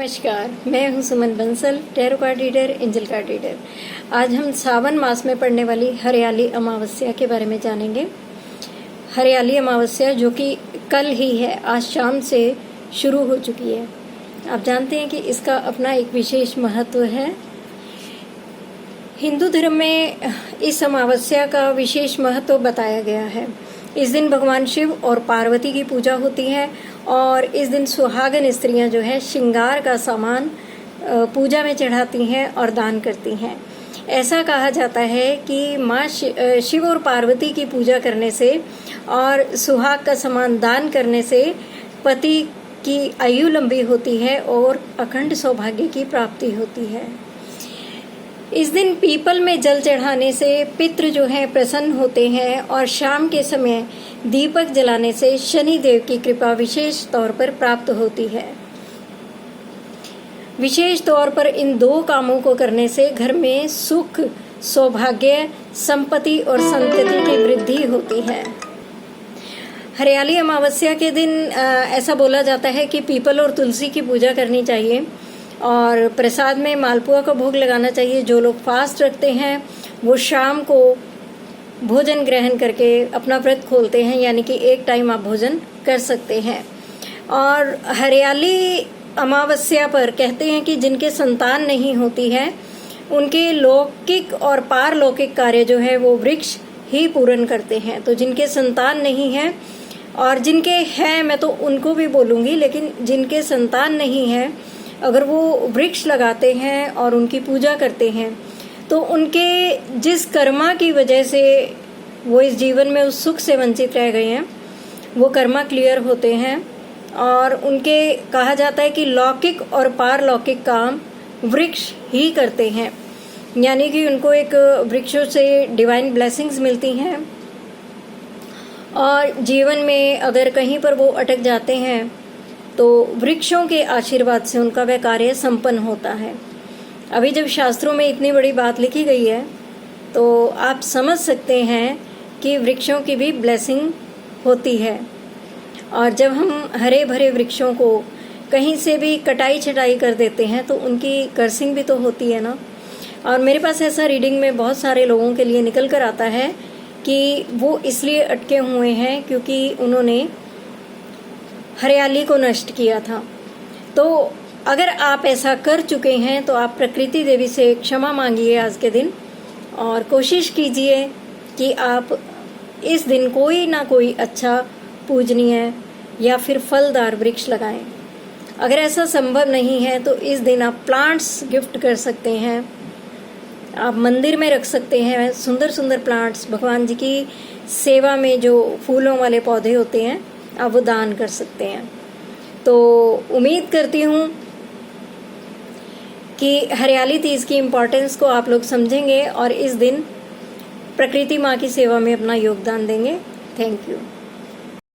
नमस्कार, मैं हूं Suman Bansal, tarot card reader, angel card reader. आज हम सावन मास में पड़ने वाली हरियाली अमावस्या के बारे में जानेंगे। हरियाली अमावस्या जो कि कल ही है, आज शाम से शुरू हो चुकी है। आप जानते हैं कि इसका अपना एक विशेष महत्व है। हिंदू धर्म में इस अमावस्या का विशेष महत्व बताया गया है। इस दिन भगवान शिव और पार्वती की पूजा होती है और इस दिन सुहागन स्त्रियां जो है श्रृंगार का सामान पूजा में चढ़ाती हैं और दान करती हैं। ऐसा कहा जाता है कि माँ शिव और पार्वती की पूजा करने से और सुहाग का सामान दान करने से पति की आयु लंबी होती है और अखंड सौभाग्य की प्राप्ति होती है। इस दिन पीपल में जल चढ़ाने से पितृ जो हैं प्रसन्न होते हैं और शाम के समय दीपक जलाने से शनि देव की कृपा विशेष तौर पर प्राप्त होती है। विशेष तौर पर इन दो कामों को करने से घर में सुख, सौभाग्य, संपत्ति और संतति की वृद्धि होती है। हरियाली अमावस्या के दिन ऐसा बोला जाता है कि पीपल और तुलसी की पूजा करनी चाहिए और प्रसाद में मालपुआ का भोग लगाना चाहिए। जो लोग फास्ट रखते हैं वो शाम को भोजन ग्रहण करके अपना व्रत खोलते हैं, यानी कि एक टाइम आप भोजन कर सकते हैं। और हरियाली अमावस्या पर कहते हैं कि जिनके संतान नहीं होती है उनके लौकिक और पारलौकिक कार्य जो है वो वृक्ष ही पूर्ण करते हैं। तो जिनके संतान नहीं है और जिनके हैं, मैं तो उनको भी बोलूँगी, लेकिन जिनके संतान नहीं है अगर वो वृक्ष लगाते हैं और उनकी पूजा करते हैं तो उनके जिस कर्मा की वजह से वो इस जीवन में उस सुख से वंचित रह गए हैं वो कर्मा क्लियर होते हैं। और उनके कहा जाता है कि लौकिक और पारलौकिक काम वृक्ष ही करते हैं, यानी कि उनको एक वृक्षों से डिवाइन ब्लेसिंग्स मिलती हैं और जीवन में अगर कहीं पर वो अटक जाते हैं तो वृक्षों के आशीर्वाद से उनका वह कार्य संपन्न होता है। अभी जब शास्त्रों में इतनी बड़ी बात लिखी गई है तो आप समझ सकते हैं कि वृक्षों की भी ब्लेसिंग होती है। और जब हम हरे भरे वृक्षों को कहीं से भी कटाई छटाई कर देते हैं तो उनकी कर्सिंग भी तो होती है ना। और मेरे पास ऐसा रीडिंग में बहुत सारे लोगों के लिए निकल कर आता है कि वो इसलिए अटके हुए हैं क्योंकि उन्होंने हरियाली को नष्ट किया था। तो अगर आप ऐसा कर चुके हैं तो आप प्रकृति देवी से क्षमा मांगिए आज के दिन और कोशिश कीजिए कि आप इस दिन कोई ना कोई अच्छा, पूजनीय या फिर फलदार वृक्ष लगाएं। अगर ऐसा संभव नहीं है तो इस दिन आप प्लांट्स गिफ्ट कर सकते हैं, आप मंदिर में रख सकते हैं सुंदर सुंदर प्लांट्स। भगवान जी की सेवा में जो फूलों वाले पौधे होते हैं आप वो दान कर सकते हैं। तो उम्मीद करती हूँ कि हरियाली तीज की इम्पोर्टेंस को आप लोग समझेंगे और इस दिन प्रकृति माँ की सेवा में अपना योगदान देंगे। Thank you.